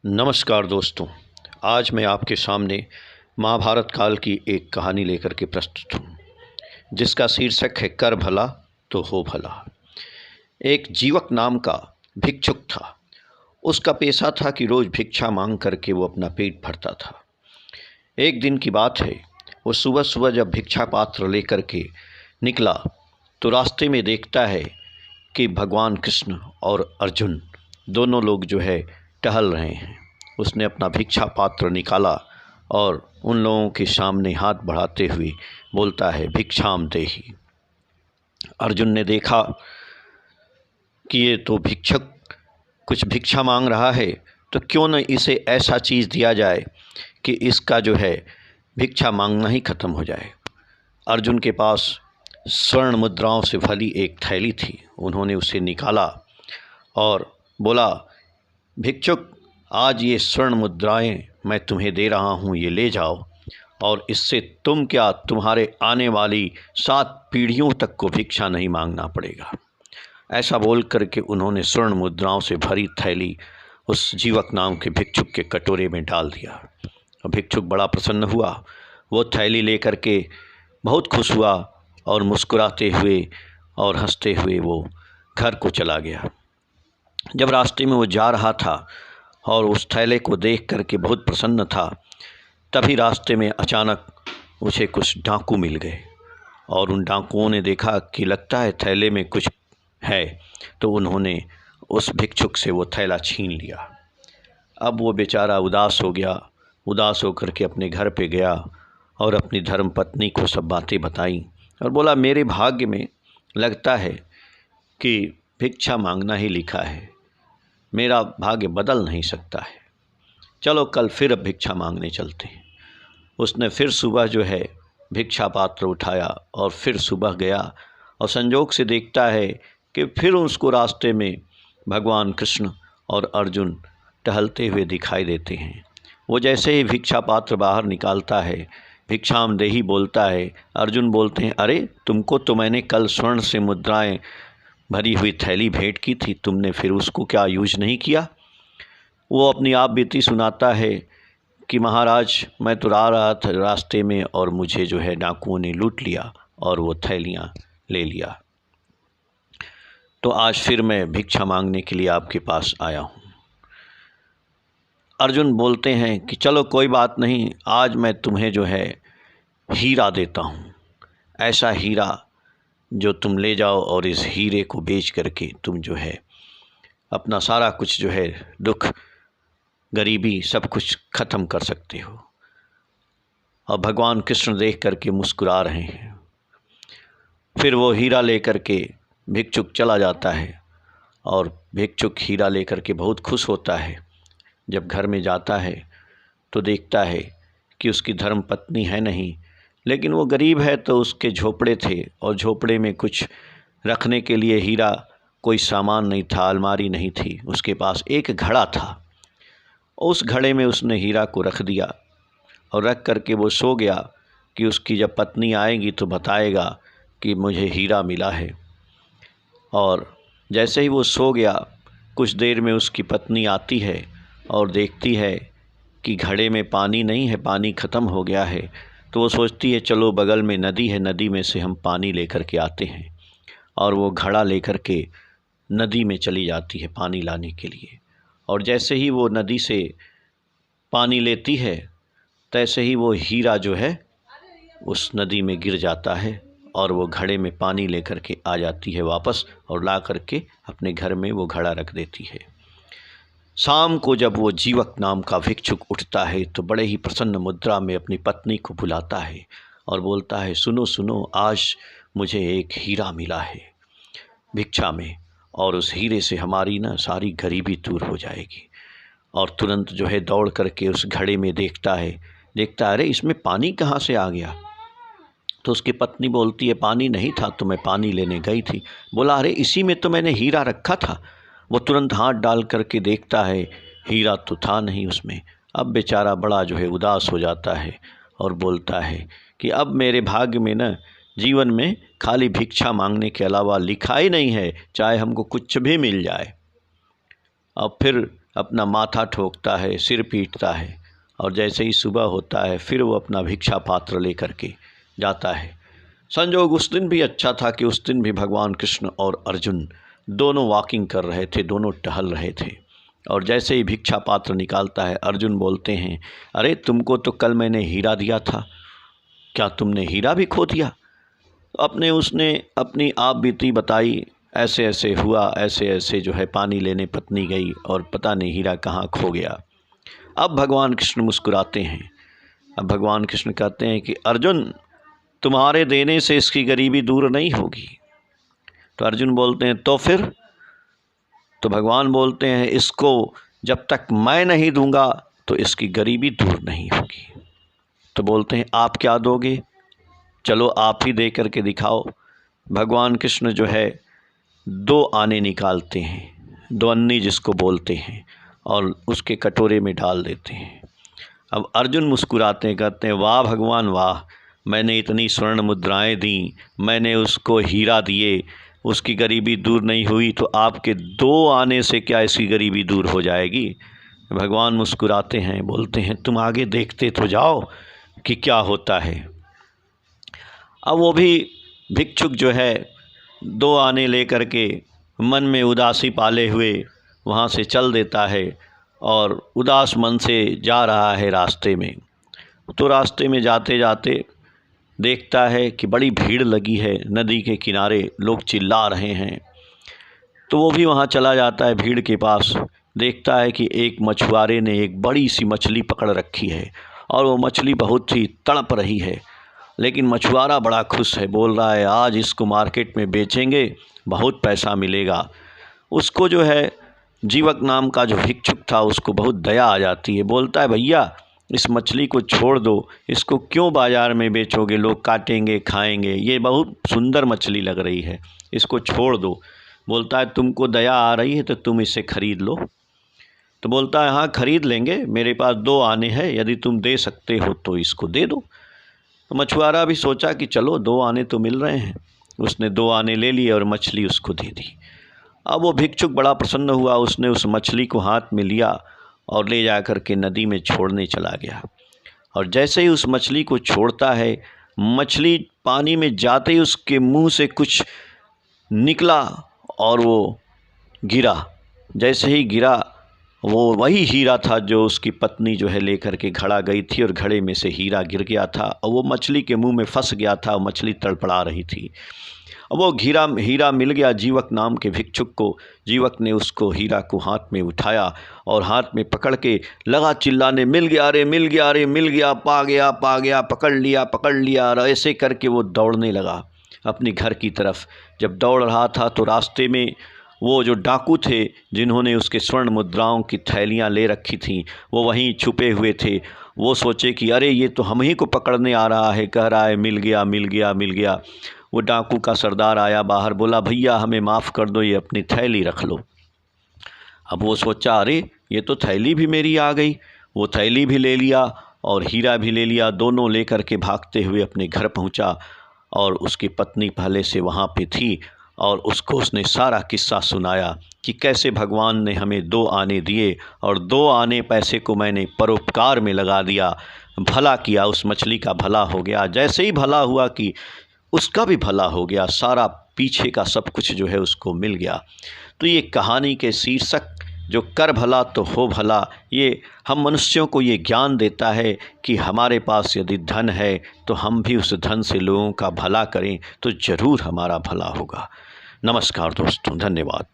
नमस्कार दोस्तों। आज मैं आपके सामने महाभारत काल की एक कहानी लेकर के प्रस्तुत हूँ, जिसका शीर्षक है कर भला तो हो भला। एक जीवक नाम का भिक्षुक था। उसका पेशा था कि रोज़ भिक्षा मांग करके वो अपना पेट भरता था। एक दिन की बात है, वो सुबह सुबह जब भिक्षा पात्र लेकर के निकला तो रास्ते में देखता है कि भगवान कृष्ण और अर्जुन दोनों लोग जो है टहल रहे हैं। उसने अपना भिक्षा पात्र निकाला और उन लोगों के सामने हाथ बढ़ाते हुए बोलता है, भिक्षाम देहि। अर्जुन ने देखा कि ये तो भिक्षुक कुछ भिक्षा मांग रहा है, तो क्यों न इसे ऐसा चीज़ दिया जाए कि इसका जो है भिक्षा मांगना ही खत्म हो जाए। अर्जुन के पास स्वर्ण मुद्राओं से भरी एक थैली थी। उन्होंने उसे निकाला और बोला, भिक्षुक, आज ये स्वर्ण मुद्राएं मैं तुम्हें दे रहा हूँ, ये ले जाओ और इससे तुम क्या, तुम्हारे आने वाली 7 पीढ़ियों तक को भिक्षा नहीं मांगना पड़ेगा। ऐसा बोल करके उन्होंने स्वर्ण मुद्राओं से भरी थैली उस जीवक नाम के भिक्षुक के कटोरे में डाल दिया। और भिक्षुक बड़ा प्रसन्न हुआ। वो थैली लेकर के बहुत खुश हुआ और मुस्कुराते हुए और हंसते हुए वो घर को चला गया। जब रास्ते में वो जा रहा था और उस थैले को देख करके बहुत प्रसन्न था, तभी रास्ते में अचानक उसे कुछ डाकू मिल गए और उन डाकुओं ने देखा कि लगता है थैले में कुछ है, तो उन्होंने उस भिक्षुक से वो थैला छीन लिया। अब वो बेचारा उदास हो गया। उदास होकर के अपने घर पे गया और अपनी धर्म पत्नी को सब बातें बताई और बोला, मेरे भाग्य में लगता है कि भिक्षा मांगना ही लिखा है, मेरा भाग्य बदल नहीं सकता है। चलो कल फिर अब भिक्षा मांगने चलते हैं। उसने फिर सुबह जो है भिक्षा पात्र उठाया और फिर सुबह गया और संजोग से देखता है कि फिर उसको रास्ते में भगवान कृष्ण और अर्जुन टहलते हुए दिखाई देते हैं। वो जैसे ही भिक्षा पात्र बाहर निकालता है, भिक्षाम देहि बोलता है, अर्जुन बोलते हैं, अरे तुमको तो मैंने कल स्वर्ण से मुद्राएं भरी हुई थैली भेंट की थी, तुमने फिर उसको क्या यूज नहीं किया। वो अपनी आप बीती सुनाता है कि महाराज, मैं तो आ रहा था रास्ते में और मुझे जो है डाकुओं ने लूट लिया और वो थैलियाँ ले लिया, तो आज फिर मैं भिक्षा मांगने के लिए आपके पास आया हूँ। अर्जुन बोलते हैं कि चलो कोई बात नहीं, आज मैं तुम्हें जो है हीरा देता हूँ, ऐसा हीरा जो तुम ले जाओ और इस हीरे को बेच करके तुम जो है अपना सारा कुछ जो है दुख, गरीबी, सब कुछ ख़त्म कर सकते हो। और भगवान कृष्ण देख करके मुस्कुरा रहे हैं। फिर वो हीरा लेकर के भिक्षुक चला जाता है और भिक्षुक हीरा लेकर के बहुत खुश होता है। जब घर में जाता है तो देखता है कि उसकी धर्म पत्नी है नहीं, लेकिन वो गरीब है तो उसके झोपड़े थे और झोपड़े में कुछ रखने के लिए हीरा कोई सामान नहीं था, अलमारी नहीं थी। उसके पास एक घड़ा था। उस घड़े में उसने हीरा को रख दिया और रख करके वो सो गया कि उसकी जब पत्नी आएगी तो बताएगा कि मुझे हीरा मिला है। और जैसे ही वो सो गया, कुछ देर में उसकी पत्नी आती है और देखती है कि घड़े में पानी नहीं है, पानी ख़त्म हो गया है। तो वो सोचती है चलो बगल में नदी है, नदी में से हम पानी लेकर के आते हैं। और वो घड़ा लेकर के नदी में चली जाती है पानी लाने के लिए। और जैसे ही वो नदी से पानी लेती है, तैसे ही वो हीरा जो है उस नदी में गिर जाता है और वो घड़े में पानी लेकर के आ जाती है वापस और ला करके अपने घर में वो घड़ा रख देती है। शाम को जब वो जीवक नाम का भिक्षुक उठता है तो बड़े ही प्रसन्न मुद्रा में अपनी पत्नी को बुलाता है और बोलता है, सुनो सुनो, आज मुझे एक हीरा मिला है भिक्षा में और उस हीरे से हमारी ना सारी गरीबी दूर हो जाएगी। और तुरंत जो है दौड़ करके उस घड़े में देखता है, अरे इसमें पानी कहाँ से आ गया। तो उसकी पत्नी बोलती है, पानी नहीं था तो मैं पानी लेने गई थी। बोला, अरे इसी में तो मैंने हीरा रखा था। वो तुरंत हाथ डाल करके देखता है, हीरा तो था नहीं उसमें। अब बेचारा बड़ा जो है उदास हो जाता है और बोलता है कि अब मेरे भाग्य में न जीवन में खाली भिक्षा मांगने के अलावा लिखा ही नहीं है, चाहे हमको कुछ भी मिल जाए। अब फिर अपना माथा ठोकता है, सिर पीटता है और जैसे ही सुबह होता है फिर वो अपना भिक्षा पात्र लेकर के जाता है। संजोग उस दिन भी अच्छा था कि उस दिन भी भगवान कृष्ण और अर्जुन दोनों वॉकिंग कर रहे थे, दोनों टहल रहे थे। और जैसे ही भिक्षा पात्र निकालता है, अर्जुन बोलते हैं, अरे तुमको तो कल मैंने हीरा दिया था, क्या तुमने हीरा भी खो दिया? उसने अपनी आप बीती बताई, ऐसे ऐसे हुआ, ऐसे ऐसे जो है पानी लेने पत्नी गई और पता नहीं हीरा कहाँ खो गया। अब भगवान कृष्ण मुस्कुराते हैं। अब भगवान कृष्ण कहते हैं कि अर्जुन, तुम्हारे देने से इसकी गरीबी दूर नहीं होगी। तो अर्जुन बोलते हैं तो फिर? तो भगवान बोलते हैं, इसको जब तक मैं नहीं दूंगा तो इसकी गरीबी दूर नहीं होगी। तो बोलते हैं आप क्या दोगे? चलो आप ही दे करके दिखाओ। भगवान कृष्ण जो है 2 आने निकालते हैं, 2 अन्नी जिसको बोलते हैं, और उसके कटोरे में डाल देते हैं। अब अर्जुन मुस्कुराते हैं, कहते हैं वाह भगवान वाह, मैंने इतनी स्वर्ण मुद्राएं दी, मैंने उसको हीरा दिए, उसकी गरीबी दूर नहीं हुई, तो आपके 2 आने से क्या इसकी गरीबी दूर हो जाएगी? भगवान मुस्कुराते हैं, बोलते हैं तुम आगे देखते तो जाओ कि क्या होता है। अब वो भी भिक्षुक जो है 2 आने लेकर के मन में उदासी पाले हुए वहाँ से चल देता है और उदास मन से जा रहा है रास्ते में। तो रास्ते में जाते जाते देखता है कि बड़ी भीड़ लगी है नदी के किनारे, लोग चिल्ला रहे हैं। तो वो भी वहाँ चला जाता है भीड़ के पास, देखता है कि एक मछुआरे ने एक बड़ी सी मछली पकड़ रखी है और वो मछली बहुत ही तड़प रही है। लेकिन मछुआरा बड़ा खुश है, बोल रहा है आज इसको मार्केट में बेचेंगे, बहुत पैसा मिलेगा। उसको जो है जीवक नाम का जो भिक्षुक था उसको बहुत दया आ जाती है, बोलता है भैया इस मछली को छोड़ दो, इसको क्यों बाज़ार में बेचोगे, लोग काटेंगे खाएंगे, ये बहुत सुंदर मछली लग रही है, इसको छोड़ दो। बोलता है तुमको दया आ रही है तो तुम इसे ख़रीद लो। तो बोलता है हाँ खरीद लेंगे, मेरे पास 2 आने हैं, यदि तुम दे सकते हो तो इसको दे दो। तो मछुआरा भी सोचा कि चलो 2 आने तो मिल रहे हैं, उसने 2 आने ले लिए और मछली उसको दे दी। अब वो भिक्षुक बड़ा प्रसन्न हुआ, उसने उस मछली को हाथ में लिया और ले जा कर के नदी में छोड़ने चला गया। और जैसे ही उस मछली को छोड़ता है, मछली पानी में जाते ही उसके मुंह से कुछ निकला और वो गिरा। जैसे ही गिरा वो वही हीरा था जो उसकी पत्नी जो है लेकर के घड़ा गई थी, और घड़े में से हीरा गिर गया था और वो मछली के मुंह में फंस गया था, मछली तड़पड़ा रही थी। अब वो हीरा मिल गया जीवक नाम के भिक्षुक को। जीवक ने उसको हीरा को हाथ में उठाया और हाथ में पकड़ के लगा चिल्लाने, मिल गया रे मिल गया रे मिल गया, पा गया, पकड़ लिया। और ऐसे करके वो दौड़ने लगा अपने घर की तरफ। जब दौड़ रहा था तो रास्ते में वो जो डाकू थे जिन्होंने उसके स्वर्ण मुद्राओं की थैलियाँ ले रखी थीं, वो वहीं छुपे हुए थे। वो सोचे कि अरे ये तो हम ही को पकड़ने आ रहा है, कह रहा है मिल गया। वो डाकू का सरदार आया बाहर, बोला भैया हमें माफ़ कर दो, ये अपनी थैली रख लो। अब वो सोचा अरे ये तो थैली भी मेरी आ गई। वो थैली भी ले लिया और हीरा भी ले लिया, दोनों लेकर के भागते हुए अपने घर पहुंचा। और उसकी पत्नी पहले से वहाँ पे थी और उसको उसने सारा किस्सा सुनाया कि कैसे भगवान ने हमें 2 आने दिए और 2 आने पैसे को मैंने परोपकार में लगा दिया, भला किया, उस मछली का भला हो गया। जैसे ही भला हुआ कि उसका भी भला हो गया, सारा पीछे का सब कुछ जो है उसको मिल गया। तो ये कहानी के शीर्षक जो कर भला तो हो भला, ये हम मनुष्यों को ये ज्ञान देता है कि हमारे पास यदि धन है तो हम भी उस धन से लोगों का भला करें तो ज़रूर हमारा भला होगा। नमस्कार दोस्तों, धन्यवाद।